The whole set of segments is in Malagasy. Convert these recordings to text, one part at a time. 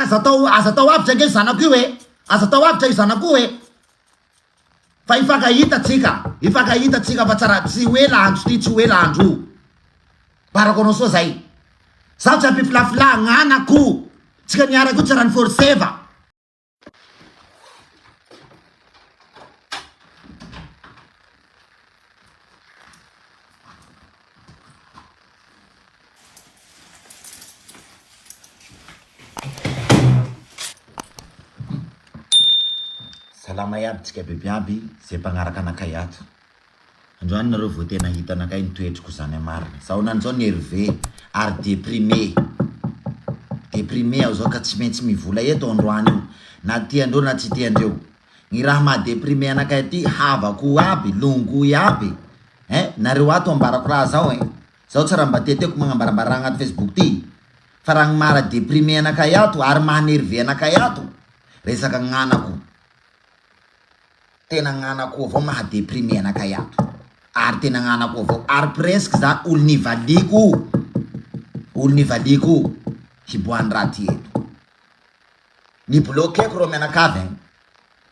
aza tao avitra nge zanako io e. Aza tao avitra io zanako e. Fa ifakahita tsika fa tsara tsy hoe landro ty tsy hoe landro. Barako anao soa zay. Zaho tsy ampifilafila gn'anako. Tsika niarako tsara ny forseva. Salama iaby tsika bebiaby zay mpagnaraka anakay ato. Androany nareo vao tena hita anakay nitoetriko zany amarina. Zaho nanzao nerve ary déprimé aho zao ka tsy maintsy mivola eto androany io. Na tiandreo na tsy tiandreo. Ny raha mahadéprimé anakay ty havako aby, longo iaby. Nareo ato ambarako raha zao Zao tsara mba teteko magnambarambara agnaty Facebook ty. Fa raha mara déprimé anakay ato ary mahanerve anakay ato. Resaka gn'anako. Tena gn'anako avao mahadéprimé anakay ato. Ary tena gn'anako avao. Ary presque za olo nivaliko. Hiboahany raha ty eto. Ni bloqueko rô mianakavy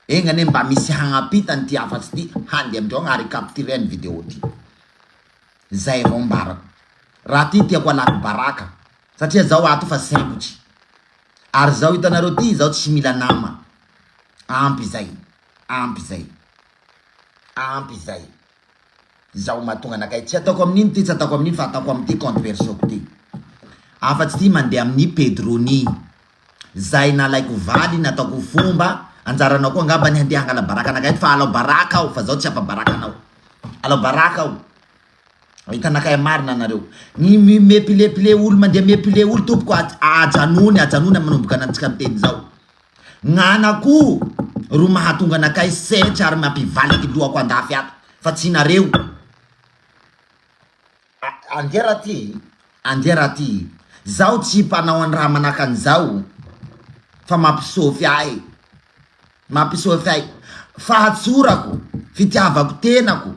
Engane mba misy hagnapitany ty afatsy ty. Hande amindreo gn'ary capturer ny vidéo ty. Zay avao mbarako. Raha ty tiako alako baraka. Satria zao ato fa sempotry. Ary zao hitanareo ty zao tsy mila nama. Ampy zay. Zao mahatonga anakay tsy ataoko amin'iny ty, tsy ataoko amin'iny fa ataoko amin'ty compte persoko ty. Afatsy ty mandeha amin'ny Pedroni. Zay nalaiko valy nataoko fomba. Anjaranao koa ngamba ny handeha hangala baraka anakay fa alao baraka aho fa zao tsy apa baraka anao. Alao baraka aho. Hitanakay marina nareo. Ny mepile olo mandeha mepile olo tompoko ajanony manomboka nantsika miteny zao. Gn'anako ro mahatonga anakay setra ary mampivaliky lohako andafy ato. Fa tsy nareo. Andera ty. Zao tsy panao any raha manaka an'izao. Fa mampisofy ahy. Fahatsorako. Fitiavako tenako.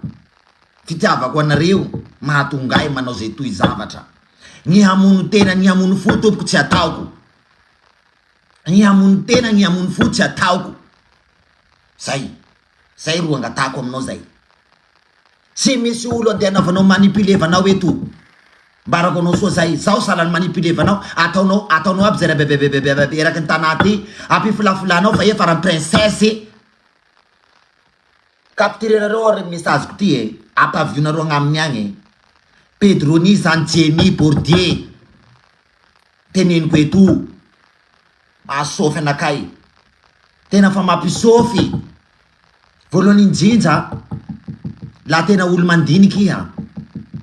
Fitiavako anareo. Mahatonga ahy manao zay toy zavatra. Ny hamono tena, ny hamono fo tompoko tsy ataoko. Ny hamono tena, ny hamono fo tsy ataoko. Zay ro angatako aminao zay. Tsy misy olo andeha anaovanao manipulevanao eto. Barako anao soa zay. Zao salany manipulevanao. Ataonao aby zay bebebebebe eraky ny tanà ty. Ampifulafulanao fa efa raha princesse. Capturerareo ary message ko ty apavionareo agnaminy agny. Pedroni Zantiemi Bourdier. Teneniko eto. Masofy anakay. Tena fa mampisofy. Voalohany indrindra. La tena olo mandiniky iha.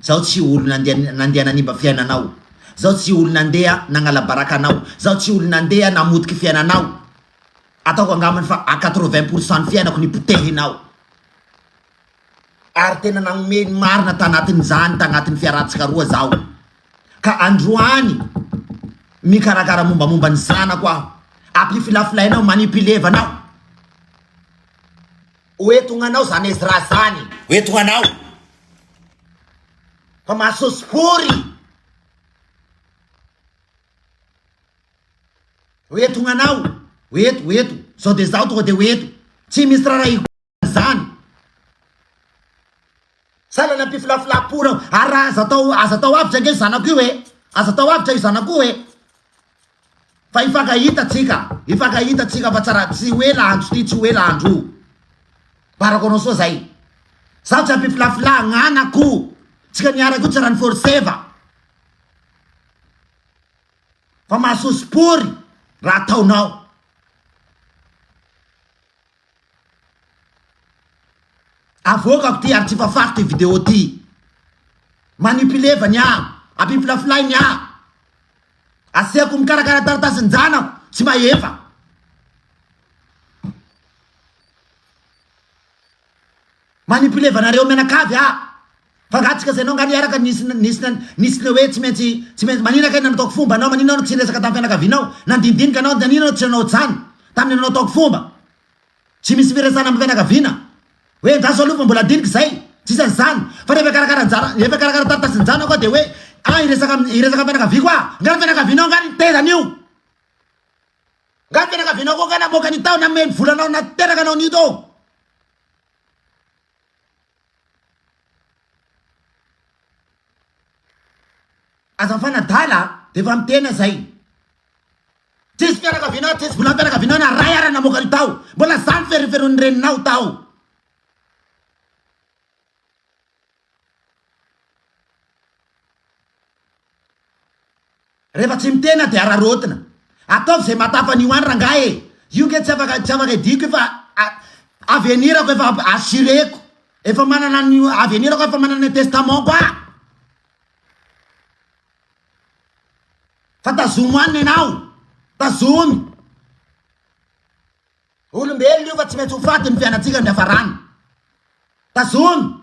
Zao tsy olo nandeha nanimba fiainanao. Zao tsy olo nandeha nangala baraka anao. Zao tsy olo nandeha namotiky fiainanao. Ataoko angamany fa a 80% ny fiainako nipotehinao. Ary tena nagnome marina tanatin' zany tagnatin'ny fiaratsika roa zao. Ka androany mikarakara mombamomba ny zanako aho. Ampifilafilainao manipulevanao. Oetonganao zany ezra zany. Oetonganao. Fa masospory. Oetonganao. Oeto. Sao de zao tonga de oeto. Tsy misy raha zany. Sala na pifilafilapora. Ara aza tao avitra nge zanako io e. Aza tao avitra io zanako e. Fa ifakahita tsika fa tsara tsy hoe landro ty tsy hoe landro. Barako anao soa zay. Zaho tsy ampifilafila gn'anako. Tsika niarako tsara ny forseva. Fa masospory. Raha ataonao. Avokako ty ary tsy fafako ty vidéo ty. Manipuleva nya. Ampifilafilay nya. Asiako mikarakara taratasin'ny zanako. Tsy mahefa. Manipuleva nareo mianakavy Fagatsika zay anao ngany araka nisy le hoe tsy maintsy manina kay nataoko fomba anao manina anao tsy resaka tamin'ny fianakavinao nandindinika anao nanina anao tsy anao jany tamin'ny anao ataoko fomba tsy misy firesana amin'ny fianakavina hoe ndaso aloha fa mbola diniky zay tsy isany zany fa rehefa karakara taritasin'ny jany koa de hoe iresaka fianakaviko ngany fianakavinao ngany tezany io Fianakavianao koa ka namoaka ny tao nameny volanao nateraka anao nito. Aza fanadala de efa mitena zay. Tsisy fianakavianao, tsisy vola fianakavianao na ray ara namoaka ny tao. Mbola zany feriferon'ny reninao tao. Rehefa tsy mitena de ararotina. Ataovy zay matafa an'io any rangahy. Io ke tsy afaka ediko fa avenirako efa assureko. Efa manana ny avenirako efa manana ny testament koa. Fa tazomo aniny ianao. Tazomy. Olombelona io fa tsy maintsy ho faty ny fiainatsika ny hafarany. Tazomy.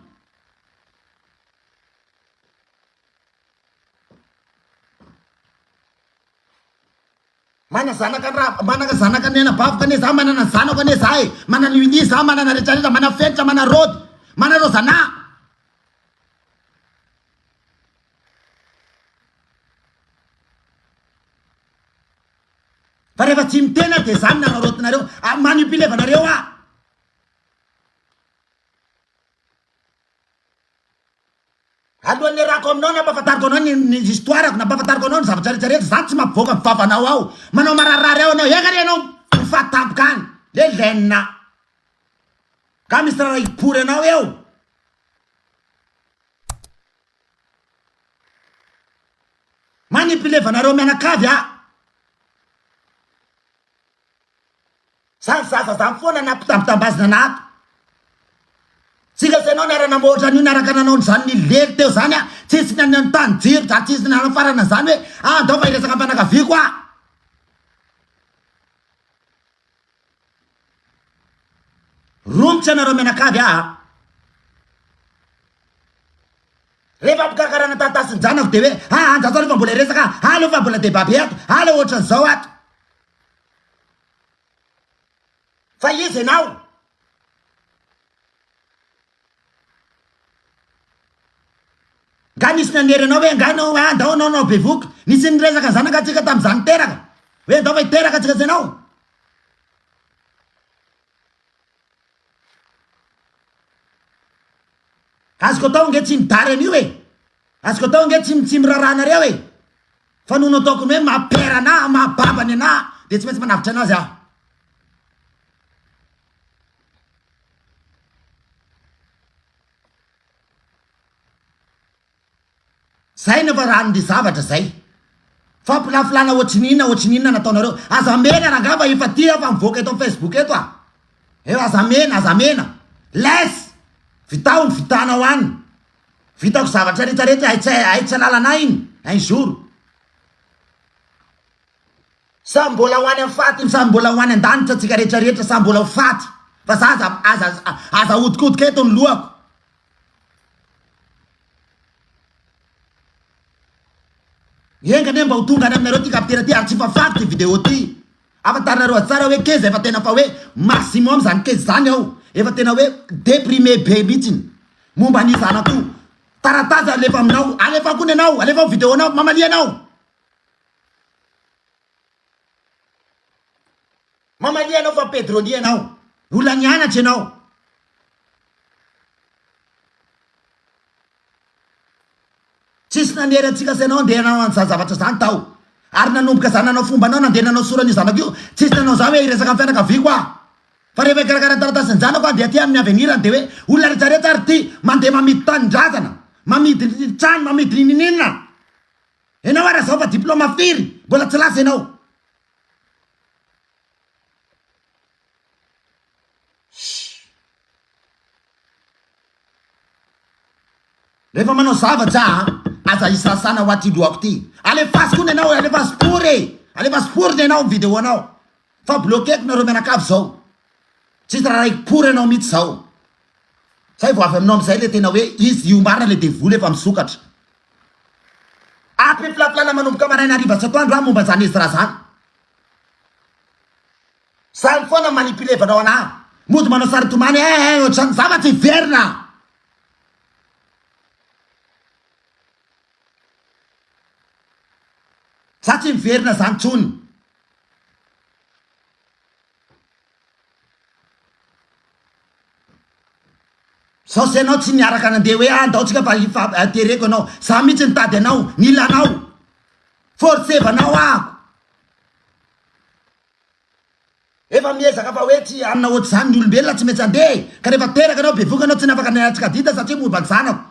Manana zanaka ny anabavaka ane za, manana zanako ane za e. Manana uni za, manana rehetrarehetra, manana fenitra, manana rody, manana rozana. Fa rehefa tsy mitena de zany nanarotinareo, manipilevanareo a. Alohan'ny rako aminao nampahafantariko anao ny histoirako, nampahafantariko anao ny zavatra rehetrarehetra, zany tsy mampivoaka ny favanao ao. Manao mararary ao anao, ekany anao mifatampoka any, le lenina. Ka misy raha ipory anao eo. Manipilevanareo mianakavy a. Zany zaza zany foana nampitambitambazina nato. Tsika se anao niara-namoatra an'io niaraka nanao zany ny lery teo zany a. Tsisy ny tany jiro, za tsisy ny farana zany hoe andao fa iresaka mpianakavia koa. Romotsy anareo mianakavy a. Rehefa mpikarakarana tatasin'ny janako de hoe anjato alefa mbola iresaka, alefa mbola debabe ato, ale ohatran'izao ato. Fa izy ianao. Nga nisy nanery anao hoe nganao andao anao bevoky. Nisy niresaka zanaka atsika tam'izany teraka. Hoe andao fa iteraka atsika zanao. Azoko atao nge tsy midary an'io e. Azoko atao nge tsy mirarahanareo e. Fa nono ataoko hoe mapera ana, mababany ana, de tsy maintsy manavitra anazy aho. Zay nefa raha ny zavatra zay. Fa pilafilana ohatrin'inona nataonareo. Azamena rangava efa ty fa mivoaka eto amin'ny Facebook eto a. Eo azamena. Les. Vitao ny vitanao any. Vitako zavatra rehetrarehetra aitsy lalana iny. Un jour. Sa mbola ho any amin'ny faty, sa mbola ho any an-danitra tsika rehetrarehetra, sa mbola ho faty. Fa za aza odikotika eto ny lohako. Engane mba ho tonga any aminareo ty kapitera ty ary tsy fafaky ty video ty. Afantarinareo atsara hoe keza efa tena fa hoe maximum zany keza zany ao. Efa tena hoe déprimé be mihitsiny. Momba ny zanako. Tarataza alefa aminao, alefa kony anao, alefa video anao, mamalia anao. Mamalia anao fa pedroni anao. Olona nianatra anao. Tsisy nanery antsika se anao andeha nanao an'izany zavatra zany tao. Ary nanomboka zany nanao fomba anao nandeha nanao sorany zanako io. Tsisy nanao zany hoe iresaka fianakavia koa. Fa rehefa ikarakara taratasin'ny zanako dia aty amin'ny avenirany de hoe olona rehetrarehetra ary ty mandeha mamidy tanindrazana, mamidy trano, mamidy ninina. Ianao ara zao fa diplôma firy, mbola tsy lasa ianao. Rehefa manao zavatra aza isasana ho aty lohako ty. Alefasy koa ianao, alefasy pory. Alefasy pory ianao video anao. Fa bloqueko nareo mianakavy zao. Tsisy raha raiky pory anao mihitsy zao. Zay vao avy aminao amizay le tena hoe izy io marina le devoly efa misokatra. Apy filafilana manomboka maraina hariva tsatoandro raha momba zany izy raha zany. Zany foana manipilevanao anahy. Mody manao sary tomany ohatrany zavatsy hiverina. Za tsy miverina zany tsony. sao se anao tsy niaraka nandeha hoe andaotsika fa tereko anao za mihitsy nitady anao nilanao forsevanao ako efa miezaka fa hoe tsy anina ohatry zany ny olombelona tsy maintsy andeha ka rehefa teraka anao bevoka anao tsy nafaka niatsika dita satria momba ny zanako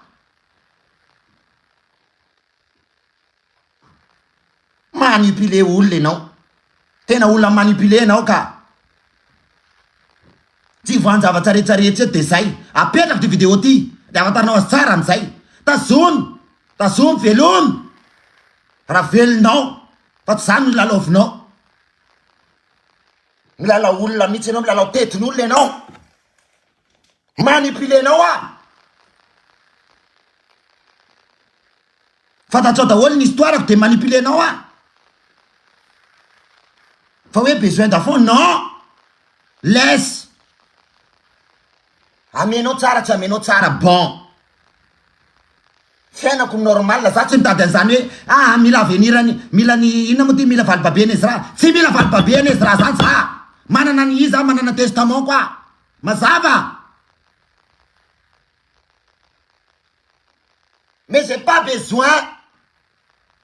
manipule olona ianao tena olona manipule anao ka tsy voanjavatra rehetrarehetra de zay apetraka ty vidéo ty de afatanao azy tsara am'zay tazomy velomy raha velonao fa tsy zany nilalaovinao milalao olona mihitsy anao milalao tetin'olona ianao manipule anao fantatrao daholo ny histoirako de manipule anao fa hoe besoin d'enfant non laisse amenao tsara tsy amenao tsara bon fiainako normal za tsy mitady an'izany hoe mila avenirany mila ny inona moa ty mila valibabeny izy raha tsy mila valibabeny izy raha zany za manana ny iza manana testament koa mazava mais j'ai pas besoin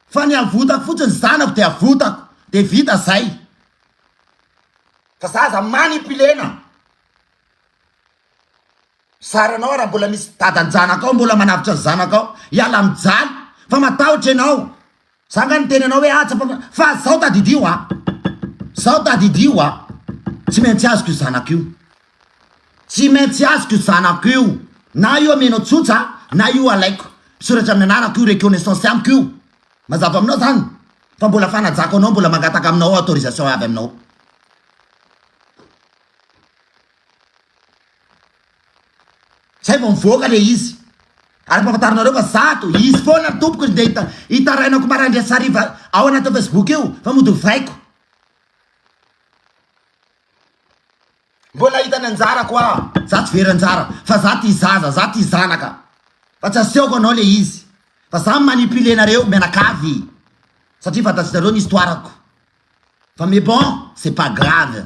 fa ny avotako fotsiny zanako de avotako de vita zay fa zaza manipulena saranao raha mbola misy tadanjanakao mbola manavitra ny zanakao iala am'jany fa matahotra ianao zanga ny teny anao hoe atsapa fa zao tadidio zao tadidio tsy maintsy azoko io zanako io tsy maintsy azoko io zanako io na io amenao tsotsa na io alaiko soratra amin'ny anarako io reconnaissance amiko io mazava aminao zany fa mbola fanajako anao mbola mangataka aminao autorisation avy aminao zay vao mivoaka le izy ary mpafantarinareo fa zato izy foana tompoko de hitarainako marandry asariva ao anaty Facebook io fa mody vaiko mbola hitany anjarako za tsy very anjara fa za ty zaza za ty zanaka fa tsy aseoko anao le izy fa za manipule nareo menakavy satria fantatsinareo ny histoirako fa mais bon c'est pas grave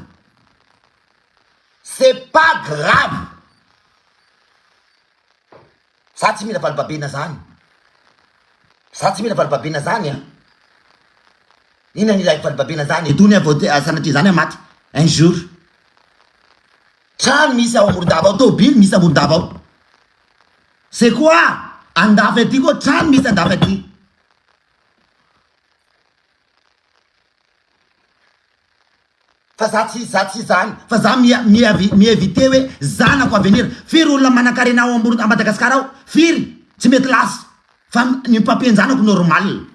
za tsy mila valibabena zany ina nilay valibabena zany etony sanatria zany amaty un jour trano misy ao amorondava ao tobily misy amorondava ao c'est quoi andafy aty koa trano misy andafy aty fa za tsy zany fa za mievite hoe zanako avenir firy olona manakarena ao a Madagascar ao firy tsy mety lasy fa ny papien zanako normal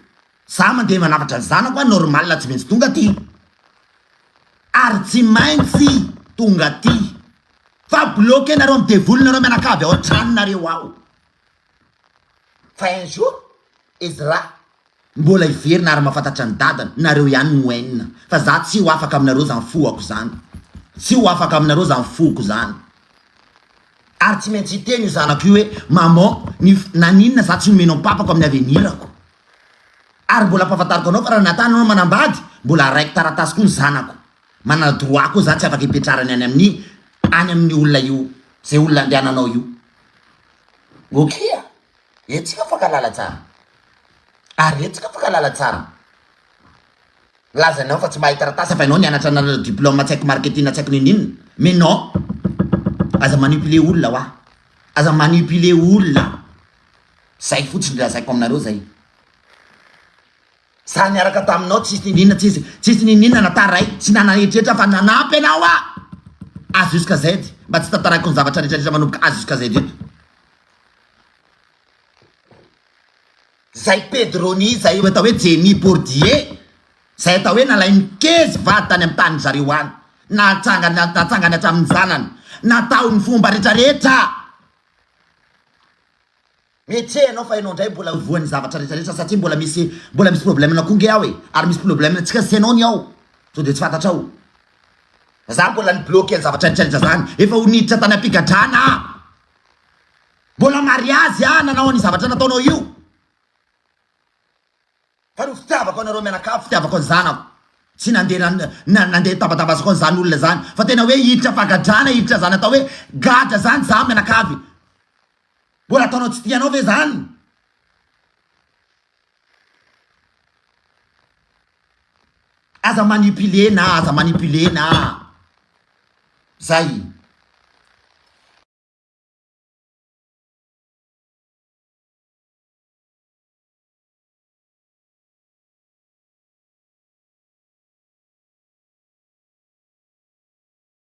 za mandeha manavatra ny zanako normal tsy maintsy tonga ty ary tsy maintsy tonga ty fa bloqué nareo amy devolinareo mianakavy ao tranonareo ao fa un jour izy raha mbola iverina ary mahafantatra ny dadana nareo ihany noenina fa za tsy ho afaka aminareo zany foako zany tsy ho afaka aminareo zany foko zany ary tsy maintsy hiteny io zanako io hoe maman naninona za tsy nomenao papako amin'ny avenirako ary mbola mpafantariko anao fa raha natananao manambady mbola araiky taratasy koa ny zanako manana droit koa za tsy afaka hipetrarany any amin'ny olona io zay olona andehananao io okia etsika afaka lala tsara ary etsika afaka lala tsara lazanao fa tsy mahay taratasy fa ianao nianatra na diplôme tsy haiko marketing tsy haiko ninina mais non aza manipule olona aza manipule olona zay fotsiny lazaiko aminareo zay za niaraka taminao tsisy ninina tsisy ninina nataray tsy nanaetrehtra fa nanampy anao azo jusqu'à zay mba tsy tataraiko ny zavatra rehetrarehetra manomboka azo jusqu'à zay eto zay pedroni zay atao hoe jeni bourdier zay atao hoe nalay nikezy vady tany amy tany zareo any natsangany hatramin'ny zanany natao ny fomba rehetrarehetra metse anao fa ianao ndray mbola voan'ny zavatra rehetrarehetra satria mbola misy problème na konge ao ary misy problème tsika sy anao ny ao so de tsy fantatra ao za mbola ny bloqué ny zavatra rehetrarehetra zany efa honiditra tany ampigadrana mbola mariazy nanao ny zavatra nataonao io fa no fitiavako anareo mianakavy fitiavako ny zanako tsy nandeha tabatabazako ny zany olona zany fa tena hoe hiditra fagadrana hiditra zany atao hoe gadra zany za mianakavy Mbola ataonao tsy tianao ve zany? Aza manipulena. Zay.